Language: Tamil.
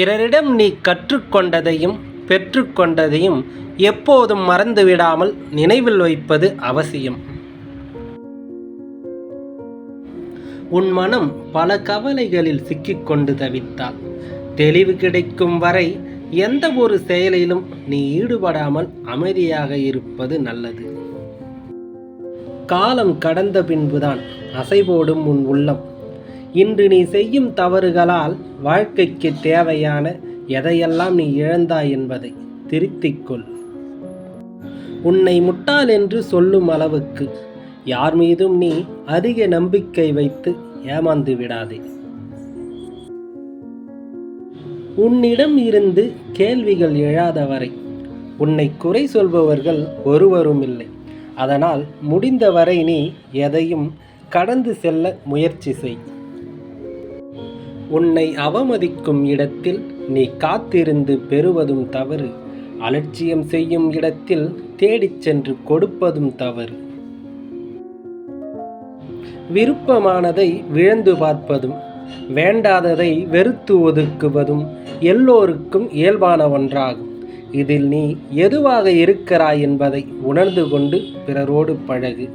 பிறரிடம் நீ கற்றுக்கொண்டதையும் பெற்றுக்கொண்டதையும் எப்போதும் மறந்துவிடாமல் நினைவில் வைப்பது அவசியம். உன் மனம் பல கவலைகளில் சிக்கிக்கொண்டு தவித்தால் தெளிவு கிடைக்கும் வரை எந்த ஒரு செயலிலும் நீ ஈடுபடாமல் அமைதியாக இருப்பது நல்லது. காலம் கடந்த பின்புதான் அசைபோடும் உன் உள்ளம். இன்று நீ செய்யும் தவறுகளால் வாழ்க்கைக்கு தேவையான எதையெல்லாம் நீ இழந்தாய் என்பதை திருத்திக்கொள். உன்னை முட்டாள் என்று சொல்லும் அளவுக்கு யார் மீதும் நீ அதிக நம்பிக்கை வைத்து ஏமாந்து விடாதே. உன்னிடம் இருந்து கேள்விகள் எழாதவரை உன்னை குறை சொல்பவர்கள் ஒருவரும் இல்லை. அதனால் முடிந்தவரை நீ எதையும் கடந்து செல்ல முயற்சி செய். உன்னை அவமதிக்கும் இடத்தில் நீ காத்திருந்து பெறுவதும் தவறு. அலட்சியம் செய்யும் இடத்தில் தேடிச் சென்று கொடுப்பதும் தவறு. விருப்பமானதை விழந்து பார்ப்பதும் வேண்டாததை வெறுத்து ஒதுக்குவதும் எல்லோருக்கும் இயல்பான ஒன்றாகும். இதில் நீ எதுவாக இருக்கிறாய் என்பதை உணர்ந்து கொண்டு பிறரோடு பழகு.